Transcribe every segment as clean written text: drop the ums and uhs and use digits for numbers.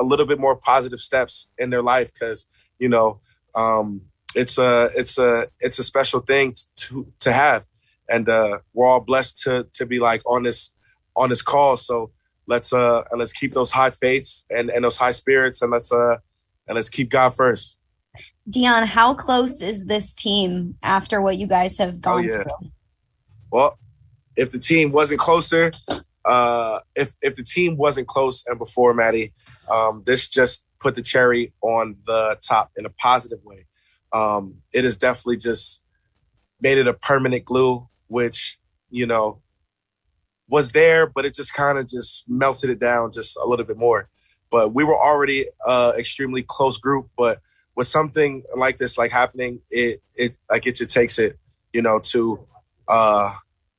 a little bit more positive steps in their life because, you know, it's a special thing to have. And we're all blessed to be like on this call. So let's keep those high faiths and those high spirits, and let's keep God first. Dion, how close is this team after what you guys have gone through? Well, if the team wasn't closer, if the team wasn't close and before, Maddie, this just put the cherry on the top in a positive way. It has definitely just made it a permanent glue, which, you know, was there, but it just kind of just melted it down just a little bit more. But we were already extremely close group, but with something like this like happening, it just takes it, you know, to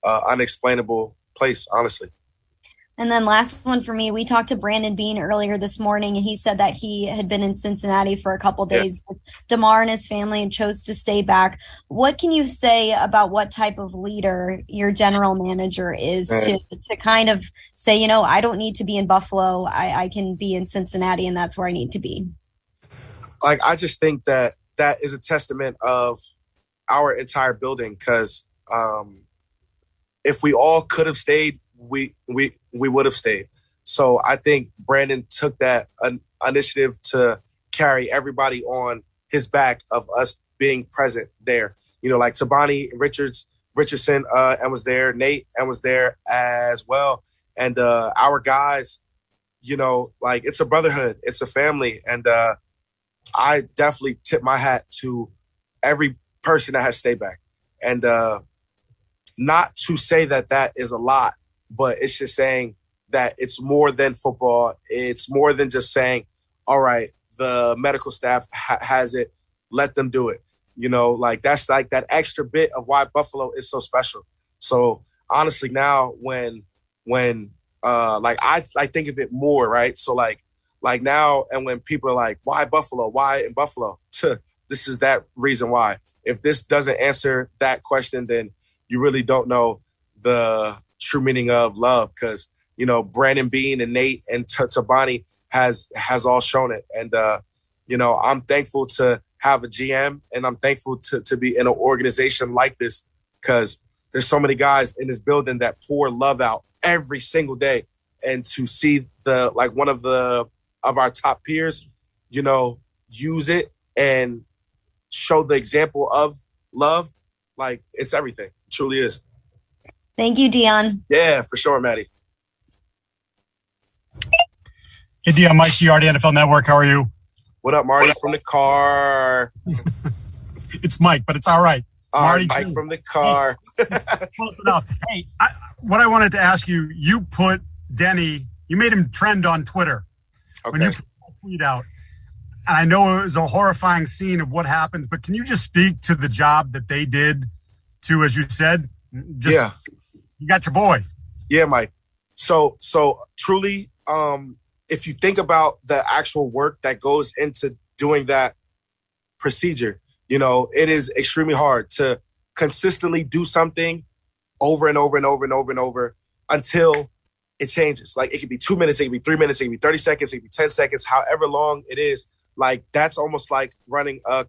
unexplainable place, honestly. And then last one for me, we talked to Brandon Beane earlier this morning, and he said that he had been in Cincinnati for a couple days with Damar and his family and chose to stay back. What can you say about what type of leader your general manager is to kind of say, you know, I don't need to be in Buffalo. I can be in Cincinnati, and that's where I need to be? Like, I just think that is a testament of our entire building, because if we all could have stayed, we would have stayed. So I think Brandon took that initiative to carry everybody on his back of us being present there. You know, like Tabani Richardson and was there, Nate and was there as well. And our guys, you know, like, it's a brotherhood, it's a family. And I definitely tip my hat to every person that has stayed back. And not to say that is a lot, but it's just saying that it's more than football. It's more than just saying, all right, the medical staff has it, let them do it. You know, like, that's like that extra bit of why Buffalo is so special. So honestly, now when like I think of it more, right? So like now, and when people are like, why Buffalo? Why in Buffalo? This is that reason why. If this doesn't answer that question, then you really don't know the true meaning of love, because, you know, Brandon Beane and Nate and Tabani has all shown it. And, you know, I'm thankful to have a GM, and I'm thankful to be in an organization like this, because there's so many guys in this building that pour love out every single day. And to see one of our top peers, you know, use it and show the example of love, like, it's everything. It truly is. Thank you, Dion. Yeah, for sure, Maddie. Hey, Dion, Mike Giardi, NFL Network. How are you? What up, Marty from the car? It's Mike, but it's all right. Marty Mike from the car. Close enough. Hey, what I wanted to ask you, you put Denny, you made him trend on Twitter when you put that tweet out. And I know it was a horrifying scene of what happened, but can you just speak to the job that they did to, as you said, you got your boy. Yeah, Mike. So truly, if you think about the actual work that goes into doing that procedure, you know, it is extremely hard to consistently do something over and over and over and over and over until it changes. Like, it could be 2 minutes, it could be 3 minutes, it could be 30 seconds, it could be 10 seconds, however long it is. Like, that's almost like running a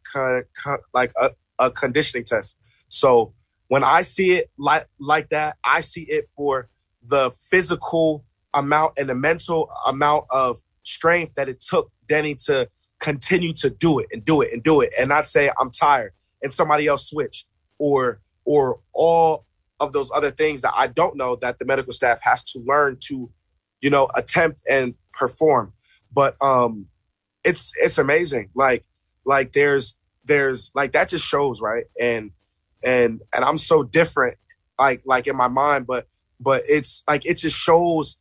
conditioning test. So when I see it like that, I see it for the physical amount and the mental amount of strength that it took Denny to continue to do it and do it and do it, and not say I'm tired and somebody else switch or all of those other things that I don't know that the medical staff has to learn to, you know, attempt and perform. But it's amazing. Like there's like, that just shows, right? And I'm so different, like in my mind, but it's like, it just shows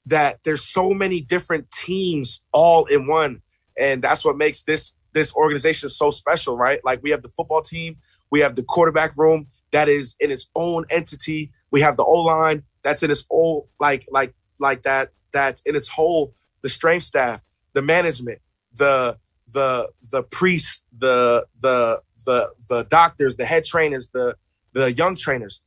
that there's so many different teams all in one. And that's what makes this organization so special, right? Like, we have the football team, we have the quarterback room that is in its own entity. We have the O-line that's in its own, like that's in its whole, the strength staff, the management, the priests, the doctors, the head trainers, the young trainers.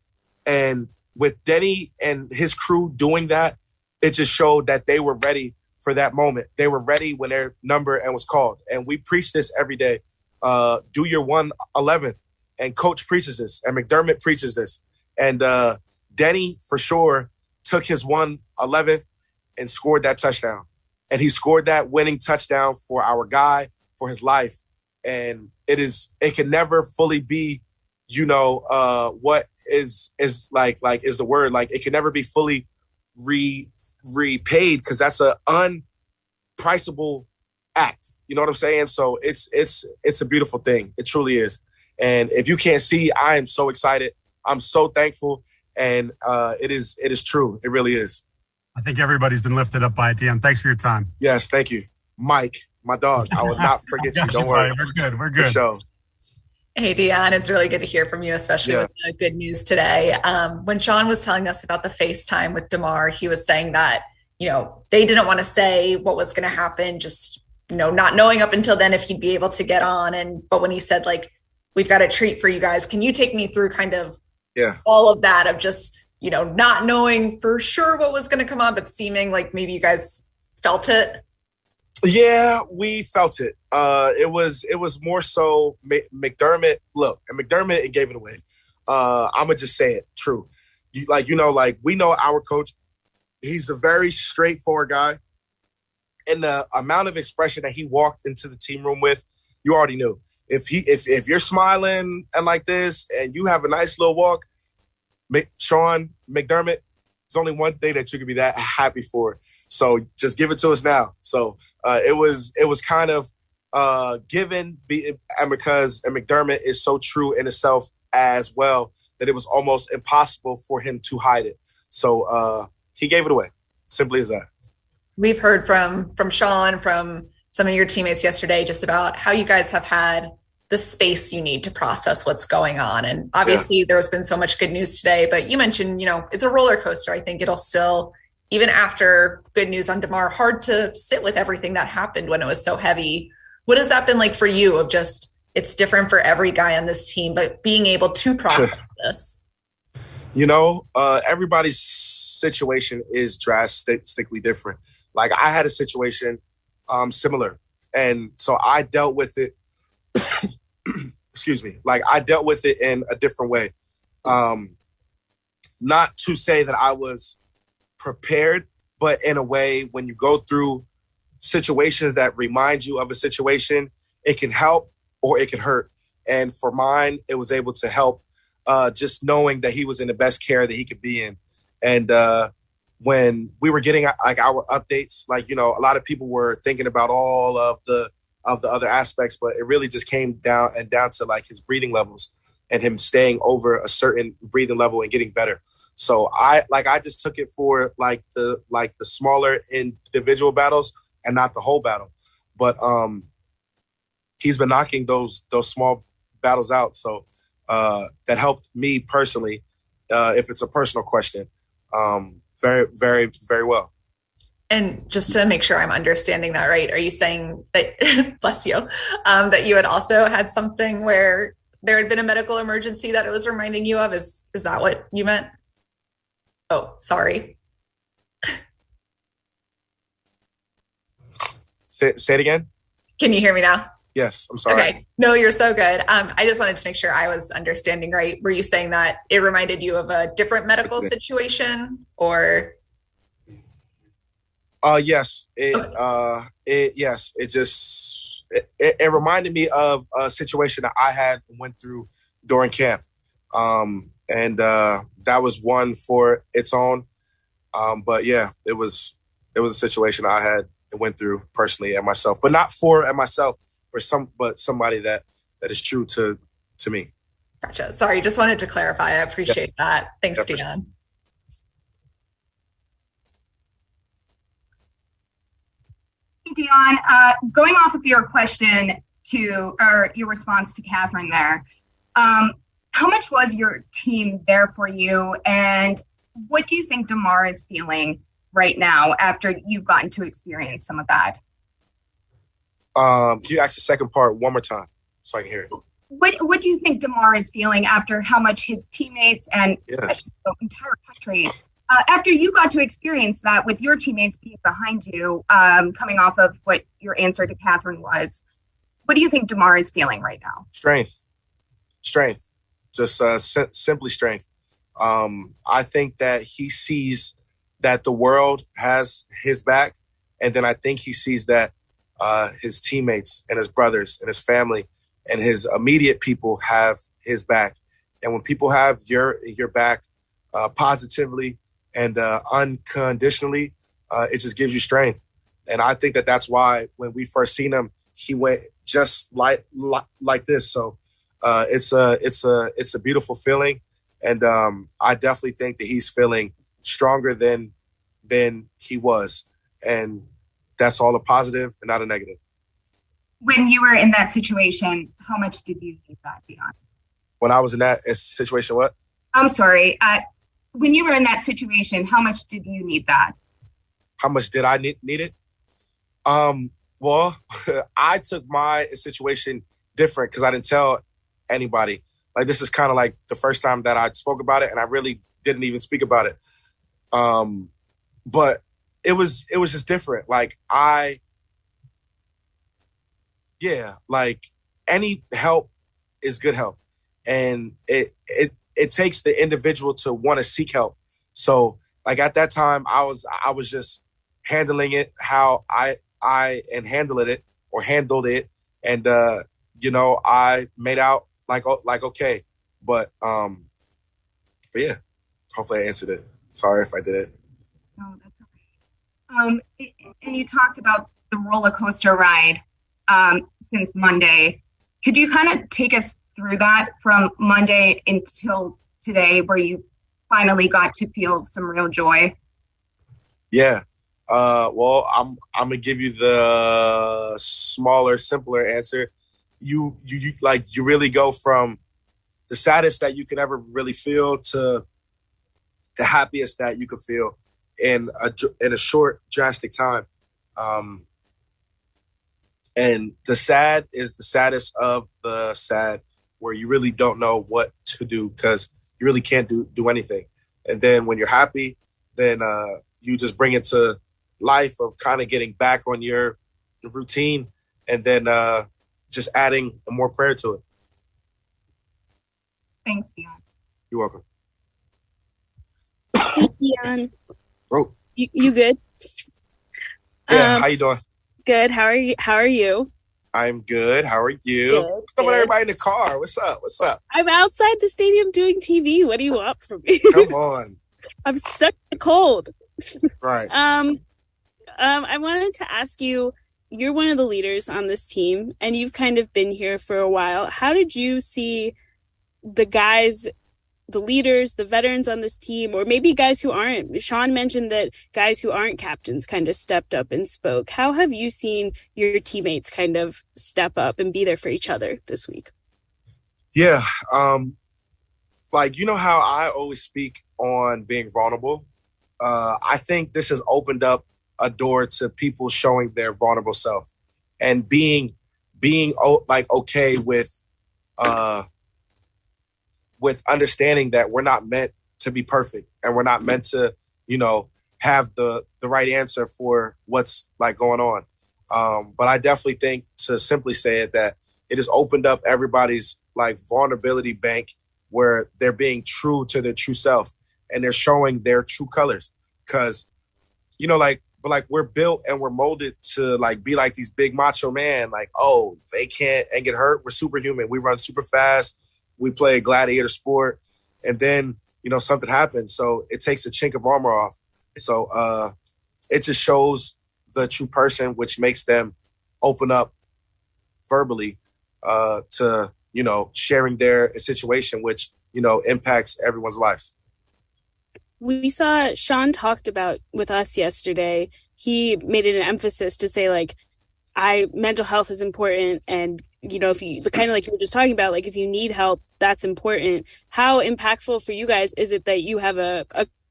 And with Denny and his crew doing that, it just showed that they were ready for that moment. They were ready when their number and was called. And we preach this every day. Do your 1/11th. And Coach preaches this. And McDermott preaches this. And Denny, for sure, took his 1/11th and scored that touchdown. And he scored that winning touchdown for our guy, for his life. And it can never fully be, what is the word. Like, it can never be fully repaid, because that's an unpriceable act. You know what I'm saying? So it's a beautiful thing. It truly is. And if you can't see, I am so excited. I'm so thankful. And it is true. It really is. I think everybody's been lifted up by it, DM. Thanks for your time. Yes, thank you. Mike, my dog. I will not forget you. Don't worry. We're good. Good show. Hey, Deon, it's really good to hear from you, especially with the good news today. When Sean was telling us about the FaceTime with Damar, he was saying that, they didn't want to say what was going to happen, just, not knowing up until then if he'd be able to get on. But when he said, like, we've got a treat for you guys, can you take me through kind of all of that of just, not knowing for sure what was going to come on, but seeming like maybe you guys felt it? Yeah, we felt it. It was more so McDermott. Look, and McDermott, it gave it away. I'm gonna just say it. True. We know our coach. He's a very straightforward guy, and the amount of expression that he walked into the team room with, you already knew. If you're smiling and like this, and you have a nice little walk, Sean McDermott, there's only one thing that you could be that happy for. So just give it to us now. So it was kind of given, and because McDermott is so true in itself as well, that it was almost impossible for him to hide it. So he gave it away. Simply as that. We've heard from Sean, from some of your teammates yesterday, just about how you guys have had the space you need to process what's going on. And obviously there's been so much good news today, but you mentioned, it's a roller coaster. I think it'll still, even after good news on Damar, hard to sit with everything that happened when it was so heavy. What has that been like for you, of just, it's different for every guy on this team, but being able to process this? Everybody's situation is drastically different. Like, I had a situation similar. And so I dealt with it, excuse me, like, I dealt with it in a different way. Not to say that I was prepared, but in a way, when you go through situations that remind you of a situation, it can help or it can hurt. And for mine, it was able to help, just knowing that he was in the best care that he could be in. And when we were getting like our updates, like, a lot of people were thinking about all of the other aspects, but it really just came down to like his breathing levels and him staying over a certain breathing level and getting better. So I just took it for like the smaller individual battles and not the whole battle. But he's been knocking those small battles out. So that helped me personally, if it's a personal question, very, very, very well. And just to make sure I'm understanding that right, are you saying that, bless you, that you had also had something where there had been a medical emergency that it was reminding you of? Is that what you meant? Oh, sorry. Say it again. Can you hear me now? Yes, I'm sorry. Okay. No, you're so good. I just wanted to make sure I was understanding right. Were you saying that it reminded you of a different medical situation, or? Yes. It reminded me of a situation that I had went through during camp. And that was one for its own. But yeah, it was a situation I had went through personally and myself, but not for and myself, but somebody that is true to me. Gotcha. Sorry, just wanted to clarify. I appreciate that. Thanks, Deon. Deon, going off of your question or your response to Catherine there, how much was your team there for you, and what do you think Damar is feeling right now after you've gotten to experience some of that? Can you ask the second part one more time so I can hear it? What do you think Damar is feeling after how much his teammates and especially the entire country After you got to experience that with your teammates being behind you, coming off of what your answer to Catherine was, what do you think Damar is feeling right now? Strength, just simply strength. I think that he sees that the world has his back, and then I think he sees that his teammates and his brothers and his family and his immediate people have his back. And when people have your back positively and unconditionally, it just gives you strength. And I think that that's why when we first seen him, he went just like this. So it's a beautiful feeling, and I definitely think that he's feeling stronger than he was, and that's all a positive and not a negative. When you were in that situation, how much did you need that, Dion? When I was in that situation, what? I'm sorry. When you were in that situation, how much did you need that? How much did I need it? Well, I took my situation different because I didn't tell anybody. Like, this is kind of like the first time that I spoke about it, and I really didn't even speak about it. But it was just different. Like, like any help is good help. And it takes the individual to want to seek help. So like at that time I was just handling it how I handled it. And I made out like okay. But yeah, hopefully I answered it. Sorry if I did it. No, that's okay. And you talked about the roller coaster ride since Monday. Could you kind of take us through that from Monday until today, where you finally got to feel some real joy? Yeah. Well, I'm gonna give you the smaller, simpler answer. You really go from the saddest that you can ever really feel to the happiest that you could feel in a short, drastic time. And the sad is the saddest of the sad, where you really don't know what to do because you really can't do anything. And then when you're happy, then you just bring it to life of kind of getting back on your routine and then just adding more prayer to it. Thanks, Dion. You're welcome. Hey, Dion. Bro. You good? Yeah, how you doing? Good. How are you? I'm good. How are you? Good, What's up with everybody in the car? What's up? I'm outside the stadium doing TV. What do you want from me? Come on. I'm stuck in the cold. Right. I wanted to ask you, you're one of the leaders on this team, and you've kind of been here for a while. How did you see the guys, the leaders, the veterans on this team, or maybe guys who aren't? Sean mentioned that guys who aren't captains kind of stepped up and spoke. How have you seen your teammates kind of step up and be there for each other this week? Yeah. Like, you know how I always speak on being vulnerable? I think this has opened up a door to people showing their vulnerable self and being okay with understanding that we're not meant to be perfect and we're not meant to, have the right answer for what's like going on. But I definitely think, to simply say it, that it has opened up everybody's like vulnerability bank where they're being true to their true self and they're showing their true colors. Cause but we're built and we're molded to like be like these big macho man, like, oh, they can't and get hurt. We're superhuman. We run super fast. We play a gladiator sport, and then, something happens. So it takes a chink of armor off. So it just shows the true person, which makes them open up verbally to, sharing their situation, which, impacts everyone's lives. We saw Sean talked about with us yesterday. He made it an emphasis to say, like, mental health is important. And, if you kind of like you were just talking about, like, if you need help, that's important. How impactful for you guys is it that you have a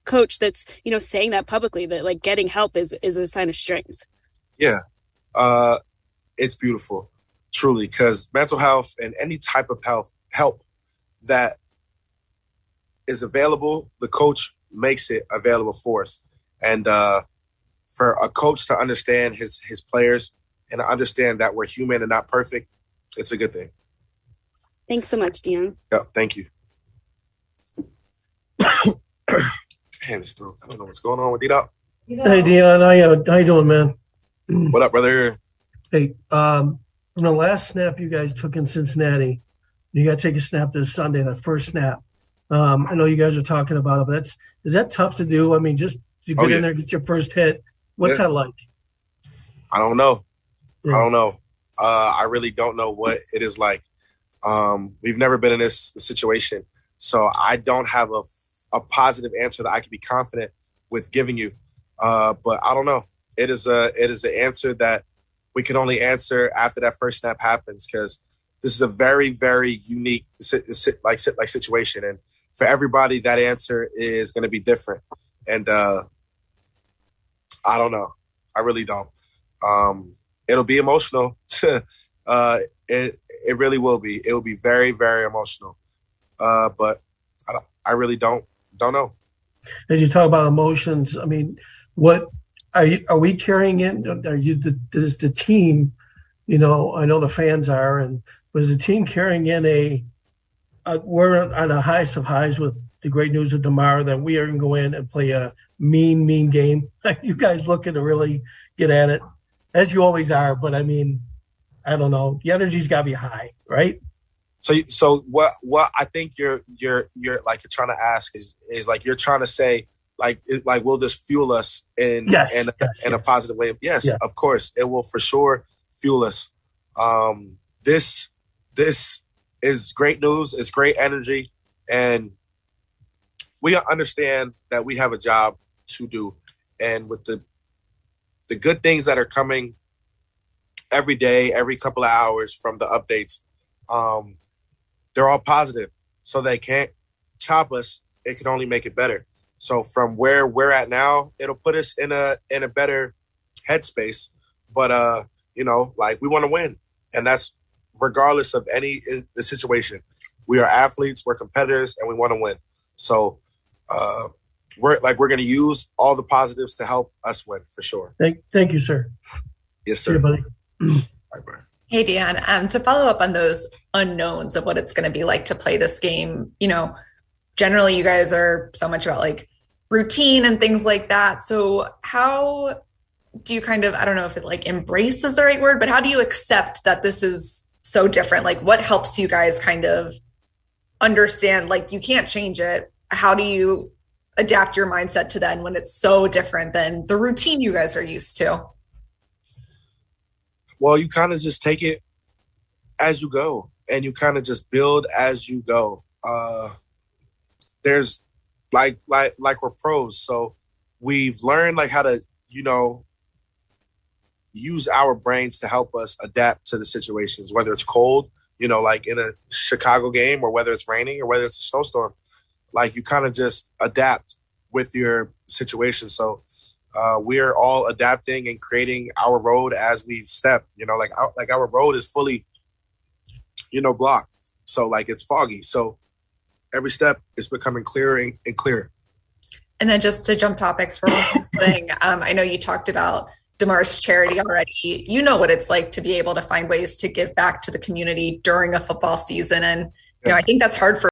coach that's, saying that publicly, that like getting help is a sign of strength? Yeah. It's beautiful, truly, because mental health and any type of help that is available, the coach makes it available for us. And for a coach to understand his players and to understand that we're human and not perfect, it's a good thing. Thanks so much, Dion. Yeah, thank you. Damn, his throat. I don't know what's going on with D-Dog. Hey, Dion. How you doing, man? What up, brother? Hey, from the last snap you guys took in Cincinnati, you got to take a snap this Sunday, that first snap. I know you guys are talking about it, but is that tough to do? I mean, just to get in there, get your first hit. What's that like? I don't know. Yeah. I don't know. I really don't know what it is like. We've never been in this situation, so I don't have a positive answer that I can be confident with giving you. But I don't know. It is an answer that we can only answer after that first snap happens, because this is a very, very unique situation, and for everybody, that answer is going to be different. And I don't know. I really don't. It'll be emotional. It really will be. It will be very, very emotional. But I really don't know. As you talk about emotions, I mean, what are we carrying in? Does the team, I know the fans are, and was the team carrying in we're on the highest of highs with the great news of Damar that we are going to go in and play a mean game. You guys looking to really get at it, as you always are. But I mean, I don't know. The energy's got to be high, right? So what I think you're trying to ask is like, you're trying to say like will this fuel us in a positive way? Yes, yeah. Of course it will, for sure fuel us. This is great news. It's great energy, and we understand that we have a job to do. And with the good things that are coming every day, every couple of hours from the updates, they're all positive. So they can't chop us. It can only make it better. So from where we're at now, it'll put us in a better headspace. But we want to win, and that's regardless of the situation. We are athletes, we're competitors, and we want to win. So we're going to use all the positives to help us win, for sure. Thank you, sir. Yes, sir. See you, buddy. Bye, bro. Hey, Dion, to follow up on those unknowns of what it's going to be like to play this game, generally you guys are so much about like routine and things like that. So how do you kind of, I don't know if it like embrace is the right word, but how do you accept that this is so different? Like, what helps you guys kind of understand, like, you can't change it? How do you adapt your mindset to then when it's so different than the routine you guys are used to? Well, you kind of just take it as you go, and you kind of just build as you go. There's like we're pros, so we've learned like how to, use our brains to help us adapt to the situations, whether it's cold, like in a Chicago game, or whether it's raining, or whether it's a snowstorm. Like, you kind of just adapt with your situation. So we're all adapting and creating our road as we step. Our road is fully, blocked. So like, it's foggy. So every step is becoming clearer and clearer. And then just to jump topics for one thing, I know you talked about Damar's charity already. You know what it's like to be able to find ways to give back to the community during a football season. And, I think that's hard for